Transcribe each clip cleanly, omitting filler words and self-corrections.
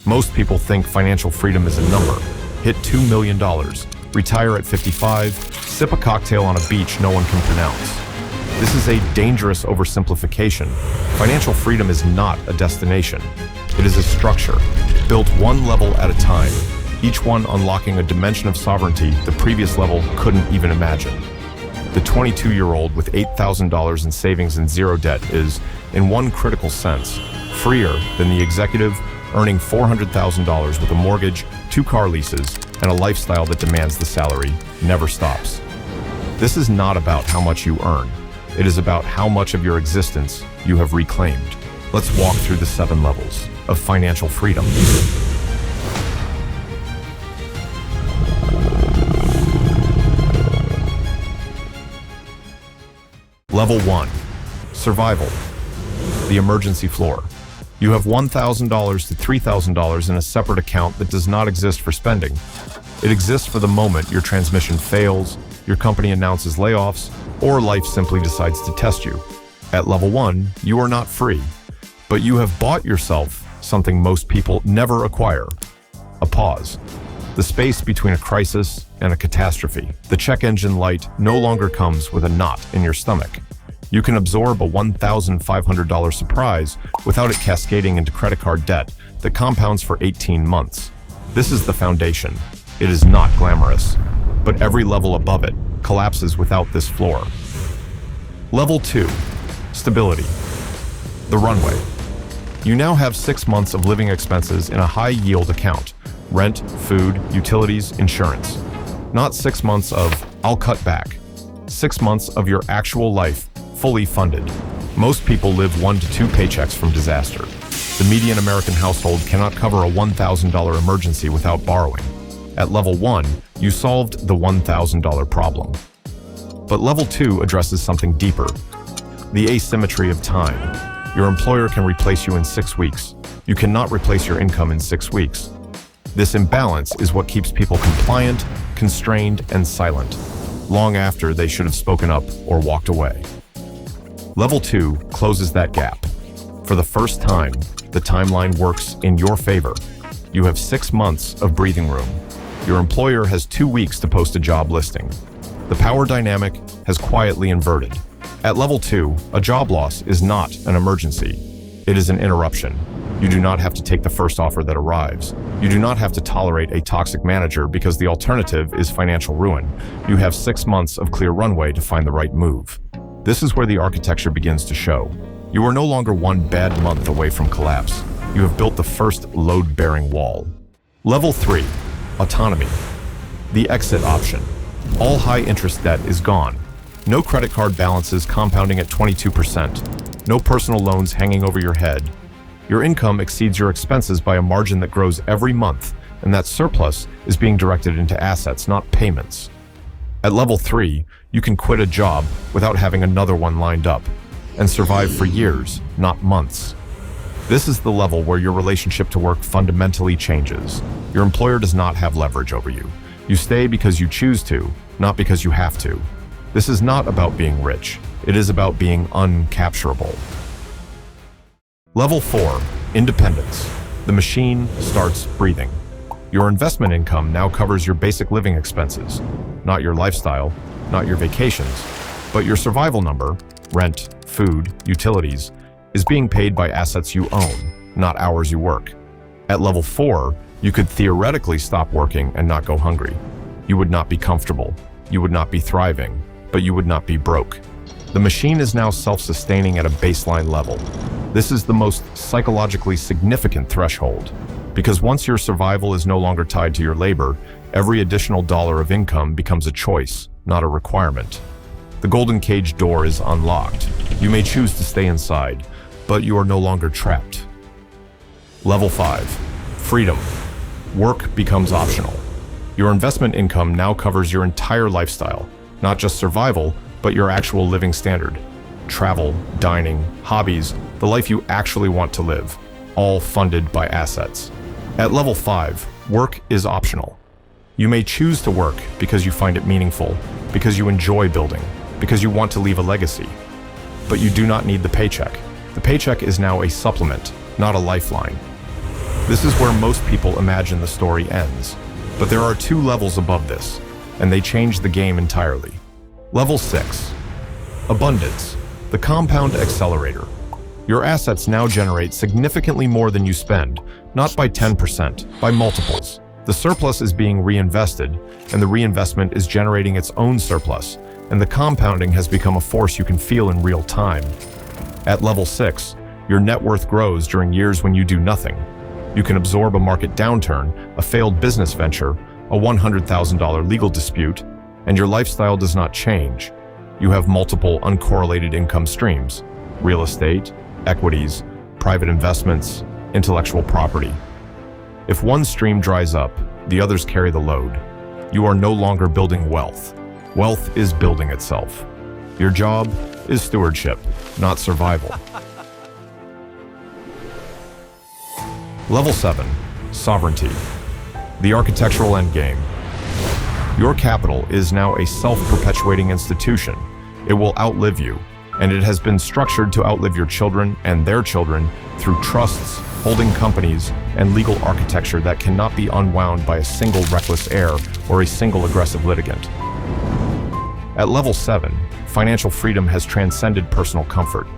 Most people think financial freedom is a number. Hit $2 million, retire at 55, sip a cocktail on a beach no one can pronounce. This is a dangerous oversimplification. Financial freedom is not a destination. It is a structure, built one level at a time, each one unlocking a dimension of sovereignty the previous level couldn't even imagine. The 22-year-old with $8,000 in savings and zero debt is, in one critical sense, freer than the executive earning $400,000 with a mortgage, 2 car leases, and a lifestyle that demands the salary never stops. This is not about how much you earn. It is about how much of your existence you have reclaimed. Let's walk through the 7 levels of financial freedom. Level 1. Survival. The emergency floor. You have $1,000 to $3,000 in a separate account that does not exist for spending. It exists for the moment your transmission fails, your company announces layoffs, or life simply decides to test you. At level 1, you are not free, but you have bought yourself something most people never acquire: a pause. The space between a crisis and a catastrophe. The check engine light no longer comes with a knot in your stomach. You can absorb a $1,500 surprise without it cascading into credit card debt that compounds for 18 months. This is the foundation. It is not glamorous, but every level above it collapses without this floor. Level 2. Stability. The runway. You now have 6 months of living expenses in a high-yield account: rent, food, utilities, insurance. Not 6 months of, I'll cut back. 6 months of your actual life, fully funded. Most people live 1 to 2 paychecks from disaster. The median American household cannot cover a $1,000 emergency without borrowing. At level 1, you solved the $1,000 problem. But level 2 addresses something deeper: the asymmetry of time. Your employer can replace you in 6 weeks. You cannot replace your income in 6 weeks. This imbalance is what keeps people compliant, constrained, and silent, long after they should have spoken up or walked away. Level 2 closes that gap. For the first time, the timeline works in your favor. You have 6 months of breathing room. Your employer has 2 weeks to post a job listing. The power dynamic has quietly inverted. At level 2, a job loss is not an emergency. It is an interruption. You do not have to take the first offer that arrives. You do not have to tolerate a toxic manager because the alternative is financial ruin. You have 6 months of clear runway to find the right move. This is where the architecture begins to show. You are no longer one bad month away from collapse. You have built the first load-bearing wall. Level 3. Autonomy. The exit option. All high-interest debt is gone. No credit card balances compounding at 22%. No personal loans hanging over your head. Your income exceeds your expenses by a margin that grows every month, and that surplus is being directed into assets, not payments. At level 3, you can quit a job without having another one lined up, and survive for years, not months. This is the level where your relationship to work fundamentally changes. Your employer does not have leverage over you. You stay because you choose to, not because you have to. This is not about being rich. It is about being uncapturable. Level 4. Independence. The machine starts breathing. Your investment income now covers your basic living expenses, not your lifestyle, not your vacations, but your survival number, rent, food, utilities, is being paid by assets you own, not hours you work. At level 4, you could theoretically stop working and not go hungry. You would not be comfortable. You would not be thriving, but you would not be broke. The machine is now self-sustaining at a baseline level. This is the most psychologically significant threshold, because once your survival is no longer tied to your labor, every additional dollar of income becomes a choice, not a requirement. The golden cage door is unlocked. You may choose to stay inside, but you are no longer trapped. Level 5. Freedom. Work becomes optional. Your investment income now covers your entire lifestyle, not just survival, but your actual living standard. Travel, dining, hobbies, the life you actually want to live, all funded by assets. At level 5, work is optional. You may choose to work because you find it meaningful, because you enjoy building, because you want to leave a legacy. But you do not need the paycheck. The paycheck is now a supplement, not a lifeline. This is where most people imagine the story ends. But there are two levels above this, and they change the game entirely. Level 6. Abundance. The compound accelerator. Your assets now generate significantly more than you spend, not by 10%, by multiples. The surplus is being reinvested, and the reinvestment is generating its own surplus, and the compounding has become a force you can feel in real time. At level 6, your net worth grows during years when you do nothing. You can absorb a market downturn, a failed business venture, a $100,000 legal dispute, and your lifestyle does not change. You have multiple uncorrelated income streams: real estate, equities, private investments, intellectual property. If one stream dries up, the others carry the load. You are no longer building wealth. Wealth is building itself. Your job is stewardship, not survival. Level 7. Sovereignty. The architectural endgame. Your capital is now a self-perpetuating institution. It will outlive you, and it has been structured to outlive your children and their children through trusts, holding companies, and legal architecture that cannot be unwound by a single reckless heir or a single aggressive litigant. At level 7, financial freedom has transcended personal comfort.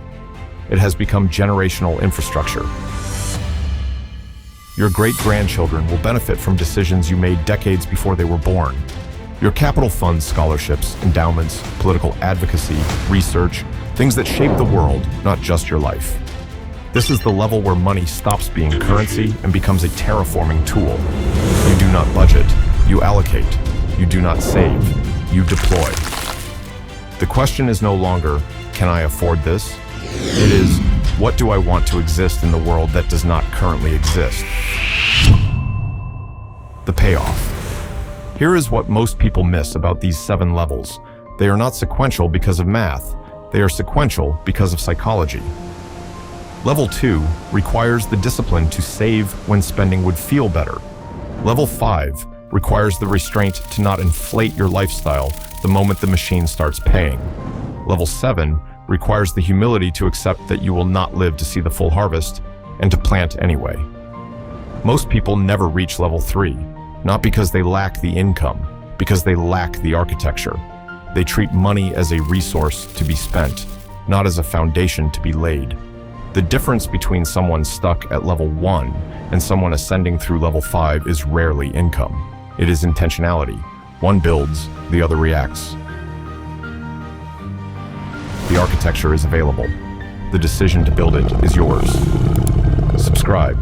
It has become generational infrastructure. Your great-grandchildren will benefit from decisions you made decades before they were born. Your capital funds scholarships, endowments, political advocacy, research, things that shape the world, not just your life. This is the level where money stops being currency and becomes a terraforming tool. You do not budget, you allocate. You do not save, you deploy. The question is no longer, can I afford this? It is, what do I want to exist in the world that does not currently exist? The payoff. Here is what most people miss about these 7 levels. They are not sequential because of math. They are sequential because of psychology. Level 2 requires the discipline to save when spending would feel better. Level 5 requires the restraint to not inflate your lifestyle the moment the machine starts paying. Level 7 requires the humility to accept that you will not live to see the full harvest and to plant anyway. Most people never reach level 3, not because they lack the income, because they lack the architecture. They treat money as a resource to be spent, not as a foundation to be laid. The difference between someone stuck at level 1 and someone ascending through level 5 is rarely income. It is intentionality. One builds, the other reacts. The architecture is available. The decision to build it is yours. Subscribe.